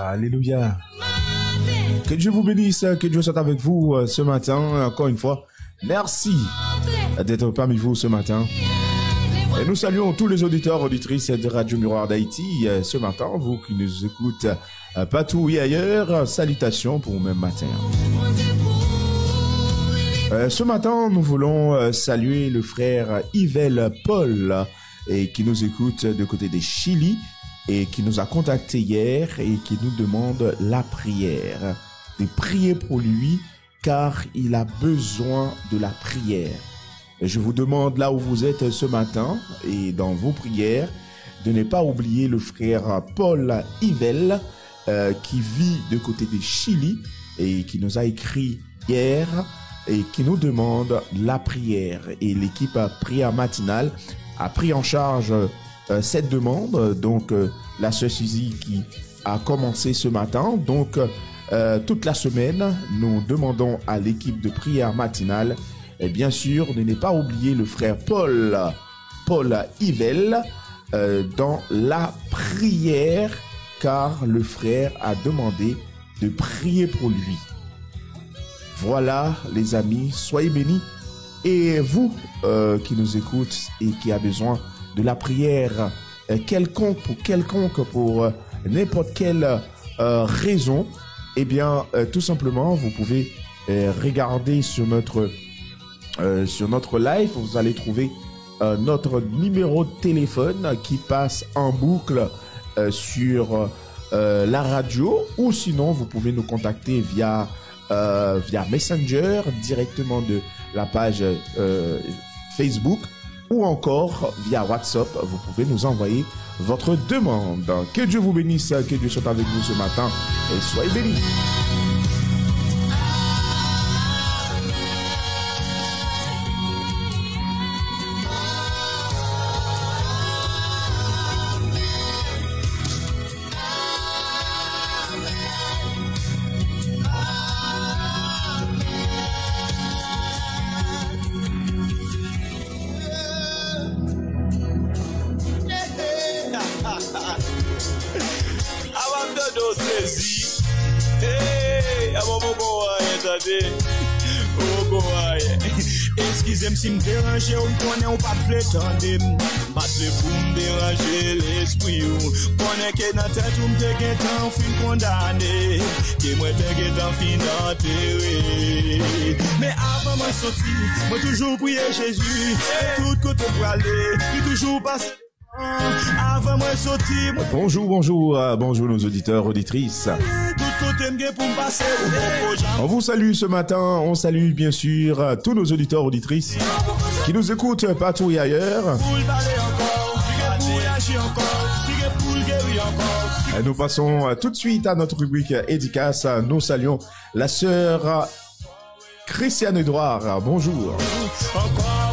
Alléluia. Que Dieu vous bénisse, que Dieu soit avec vous ce matin. Encore une fois, merci d'être parmi vous ce matin. Et nous saluons tous les auditeurs, auditrices de Radio Miroir d'Haïti ce matin, vous qui nous écoutez partout et ailleurs. Salutations pour même matin. Ce matin, nous voulons saluer le frère Yvel Paul et qui nous écoute de côté des Chili. et qui nous a contacté hier et qui nous demande la prière. De prier pour lui car il a besoin de la prière. Je vous demande là où vous êtes ce matin et dans vos prières de ne pas oublier le frère Paul Yvel qui vit de côté de Chili et qui nous a écrit hier et qui nous demande la prière. Et l'équipe prière matinale a pris en charge cette demande. Donc la sœur Suzy qui a commencé ce matin. Donc toute la semaine, nous demandons à l'équipe de prière matinale et bien sûr de ne pas oublier le frère Paul Yvel dans la prière car le frère a demandé de prier pour lui. Voilà les amis, soyez bénis. Et vous qui nous écoutez et qui a besoin de la prière quelconque pour n'importe quelle raison, eh bien tout simplement vous pouvez regarder sur notre live, vous allez trouver notre numéro de téléphone qui passe en boucle sur la radio, ou sinon vous pouvez nous contacter via Messenger directement de la page Facebook, ou encore via WhatsApp, vous pouvez nous envoyer votre demande. Que Dieu vous bénisse, que Dieu soit avec vous ce matin et soyez bénis. Excusez-moi si me déranger, on connaît ou pas de tandem. Battre pour me déranger l'esprit. Connaît que dans tête ou me déguer tant fin condamné. Que moi déguer tant fin enterré. Mais avant moi sortir, moi toujours prier Jésus. Et tout côté pour aller, puis toujours passer. Avant moi sortir. Bonjour nos auditeurs, auditrices. On vous salue ce matin, on salue bien sûr tous nos auditeurs, auditrices qui nous écoutent partout et ailleurs. Et nous passons tout de suite à notre rubrique édicace. Nous saluons la sœur Christiane Edouard, bonjour.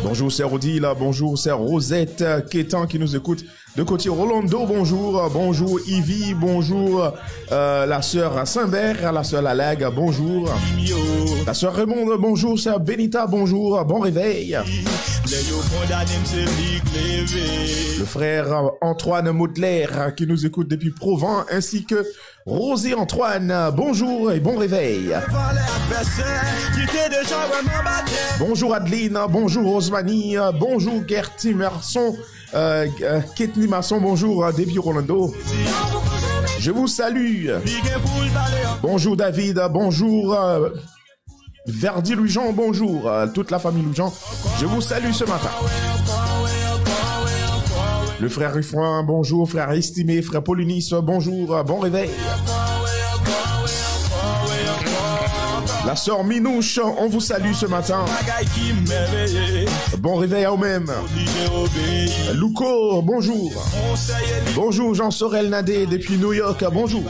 Bonjour sœur Odile, bonjour sœur Rosette Kétan qui nous écoute de côté Rolando, bonjour. Bonjour Ivy, bonjour la sœur Saint-Bert, la sœur Lalague, bonjour. La sœur Raymond, bonjour. Sœur Benita, bonjour, bon réveil. Le frère Antoine Maudelaire qui nous écoute depuis Provence, ainsi que Rosé Antoine, bonjour et bon réveil. Bonjour Adeline, bonjour Rosemanie, bonjour Gertie Merson, Ketni Masson, bonjour depuis Rolando. Je vous salue. Bonjour David, bonjour Verdi Louis-Jean, bonjour toute la famille Louis-Jean. Je vous salue ce matin. Le frère Ruffin, bonjour. Frère estimé, frère Paulinis, bonjour, bon réveil. La sœur Minouche, on vous salue ce matin. Bon réveil à vous-même. Louko, bonjour. Bonjour Jean Sorel Nadé depuis New York, bonjour.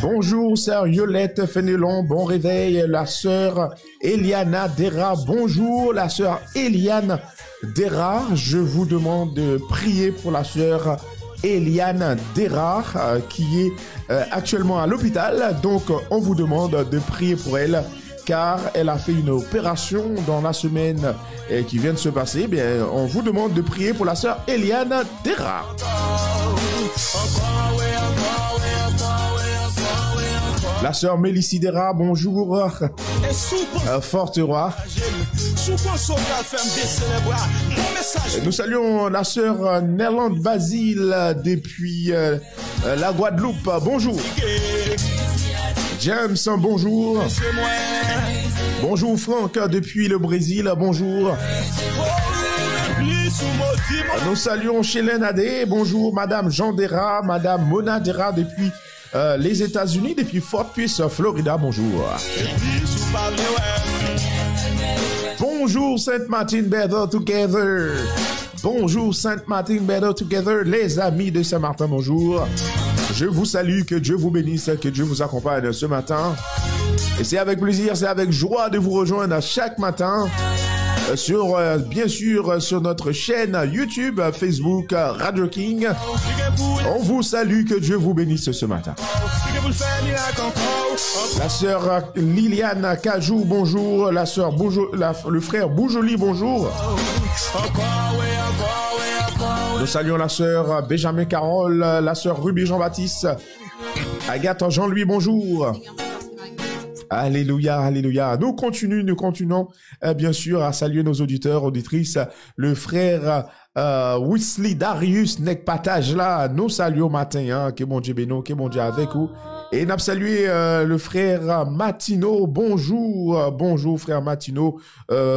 Bonjour sœur Yolette Fénélon, bon réveil. La sœur Eliana Dera, bonjour. La sœur Eliane Dera, je vous demande de prier pour la sœur Eliane Dera qui est actuellement à l'hôpital. Donc on vous demande de prier pour elle car elle a fait une opération dans la semaine qui vient de se passer. Bien, on vous demande de prier pour la sœur Eliane Dera. La sœur Mélissidera, bonjour. Forte roi. Nous saluons la sœur Nerlande Basile depuis la Guadeloupe. Bonjour. James, bonjour. Bonjour Franck depuis le Brésil, bonjour. Nous saluons Chélène Adé, bonjour Madame Jean Dera, Madame Mona Dera depuis les États-Unis, depuis Fort Pierce, Florida, bonjour. Bonjour Saint Martin Better Together. Bonjour Saint Martin Better Together, les amis de Saint-Martin, bonjour. Je vous salue, que Dieu vous bénisse, que Dieu vous accompagne ce matin. Et c'est avec plaisir, c'est avec joie de vous rejoindre chaque matin sur, bien sûr, sur notre chaîne YouTube, Facebook, Radio King. On vous salue, que Dieu vous bénisse ce matin. La sœur Liliane Cajou, bonjour. La sœur le frère Boujoli, bonjour. Nous saluons la sœur Benjamin Carole, la sœur Ruby Jean-Baptiste. Agathe Jean-Louis, bonjour. Alléluia, alléluia. Nous continuons bien sûr à saluer nos auditeurs, auditrices. Le frère Wesley Darius Nek Patage là, nous saluons matin, hein, que mon Dieu bénisse, que mon Dieu avec vous. Et nous avons salué le frère Matino, bonjour, bonjour frère Matino,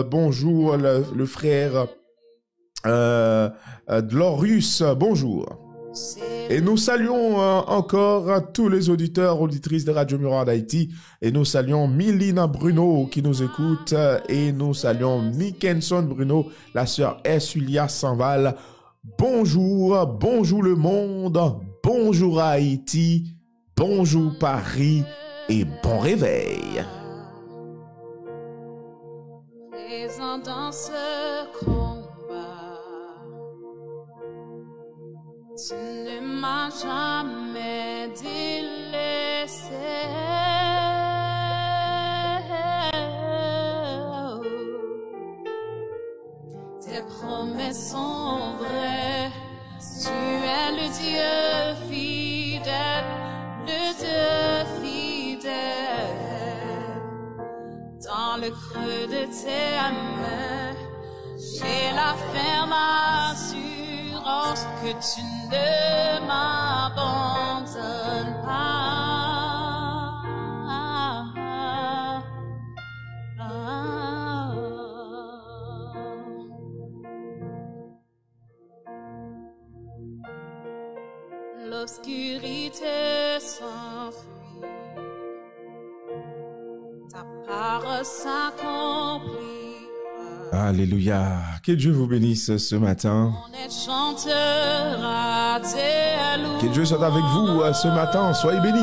bonjour le frère Glorius, bonjour. Et nous saluons encore tous les auditeurs, auditrices de Radio Miroir d'Haïti. Et nous saluons Mylina Bruno qui nous écoute. Et nous saluons Mickenson Bruno, la sœur Essulia Sanval. Bonjour, bonjour le monde, bonjour Haïti, bonjour Paris et bon réveil. Présent dans ce combat, tu ne m'as jamais délaissé. Tes promesses sont vraies. Tu es le Dieu fidèle, le Dieu fidèle. Dans le creux de tes mains, j'ai la ferme assurance que tu ne m'abandonnes pas. L'obscurité s'enfuit, ta parole s'accomplit. Alléluia. Que Dieu vous bénisse ce matin. Que Dieu soit avec vous ce matin. Soyez bénis.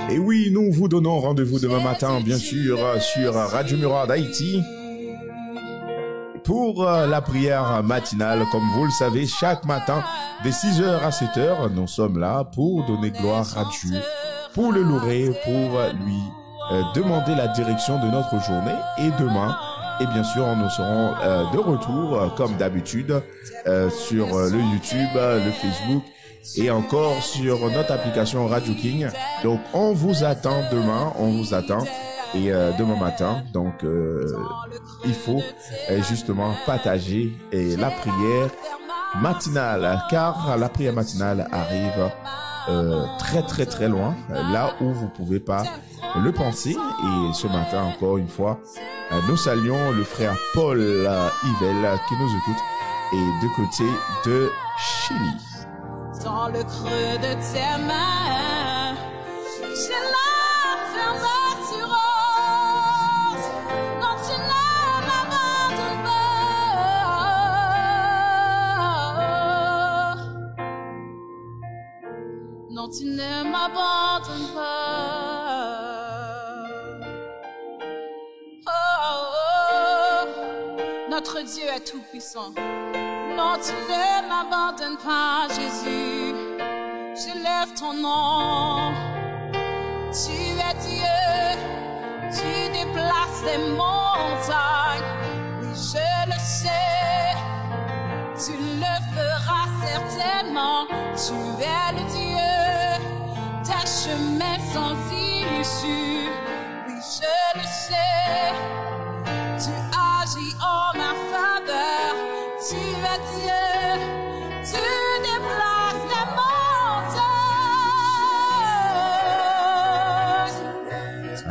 Et oui, nous vous donnons rendez-vous demain matin, bien sûr, sur Radio Miroir d'Haïti. Pour la prière matinale, comme vous le savez, chaque matin, de 6h à 7h, nous sommes là pour donner gloire à Dieu, pour le louer, pour lui demander la direction de notre journée. Et demain, et bien sûr, nous serons de retour, comme d'habitude, sur le YouTube, le Facebook, et encore sur notre application Radio King. Donc, on vous attend demain, on vous attend. Et demain matin, donc il faut justement partager la prière matinale, car la prière matinale arrive très très très loin, là où vous pouvez pas le penser. Et ce matin, encore une fois, nous saluons le frère Paul Yvel qui nous écoute, et de côté de Chili. Dans le creux de tes mains, j'ai la ferme assurance. Non, tu ne m'abandonnes pas. Non, tu ne m'abandonnes pas. Notre Dieu est tout puissant. Non, tu ne m'abandonnes pas, Jésus. Je lève ton nom. Tu es Dieu. Tu déplaces les montagnes. Oui, je le sais. Tu le feras certainement. Tu es le Dieu. Tes chemins sans issue. Oui, je le sais. Tu agis en ma faveur. Tu es Dieu, tu déplaces les montagnes.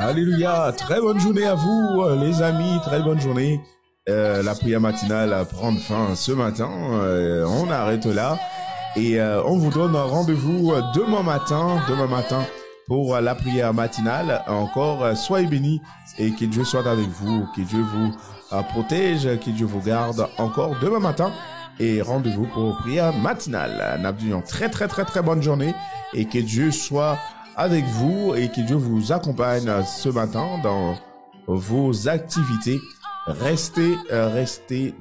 Alléluia. Très bonne journée à vous, les amis. Très bonne journée. La prière matinale prend fin ce matin. On arrête là. Et on vous donne rendez-vous demain matin pour la prière matinale. Encore, soyez bénis et que Dieu soit avec vous, que Dieu vous protège, que Dieu vous garde encore demain matin. Et rendez-vous pour prière matinale. N'abdions très bonne journée et que Dieu soit avec vous et que Dieu vous accompagne ce matin dans vos activités. Restez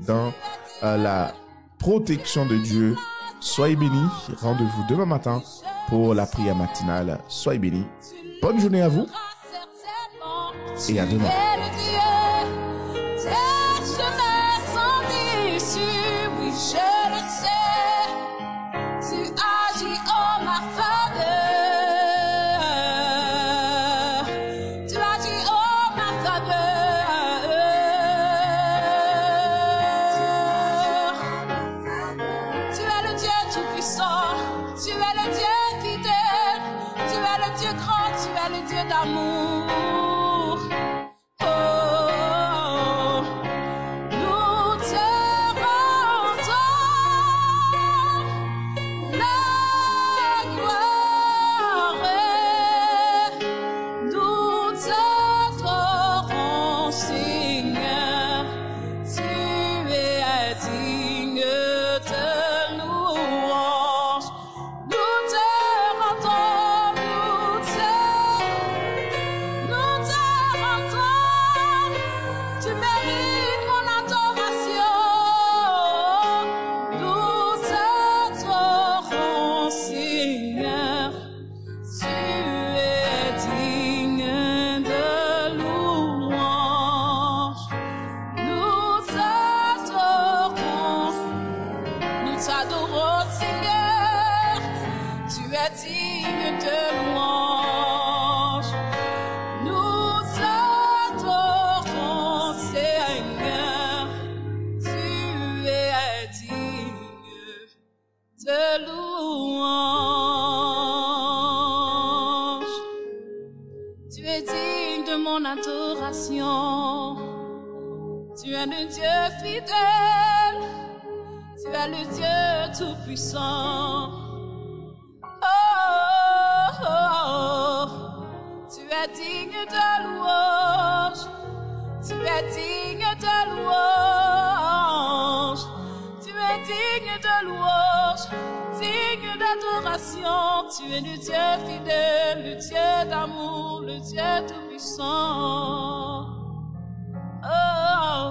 dans la protection de Dieu. Soyez bénis. Rendez-vous demain matin pour la prière matinale. Soyez bénis. Bonne journée à vous et à demain. Tu es le Dieu fidèle, tu es le Dieu tout-puissant. Oh, oh, oh, tu es digne de louange, tu es digne de louange, tu es digne de louange, digne d'adoration. Tu es le Dieu fidèle, le Dieu d'amour, le Dieu tout-puissant. Oh,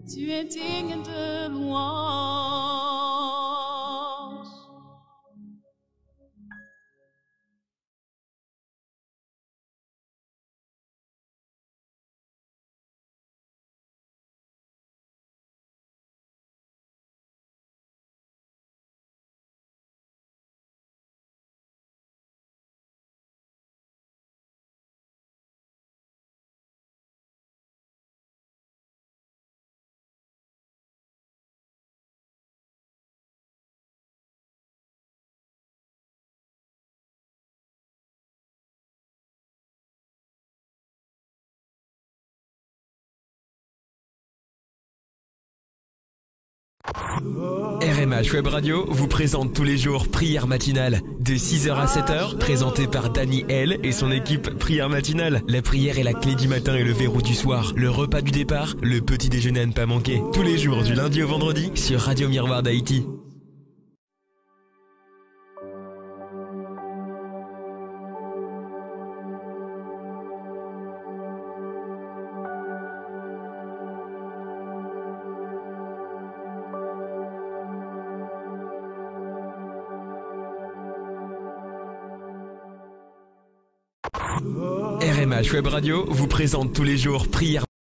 tu es digne de louange. RMH Web Radio vous présente tous les jours Prière matinale de 6h à 7h, présentée par Dani L et son équipe Prière matinale. La prière est la clé du matin et le verrou du soir. Le repas du départ, le petit déjeuner à ne pas manquer. Tous les jours du lundi au vendredi sur Radio Miroir d'Haïti. RMH Web Radio vous présente tous les jours Prière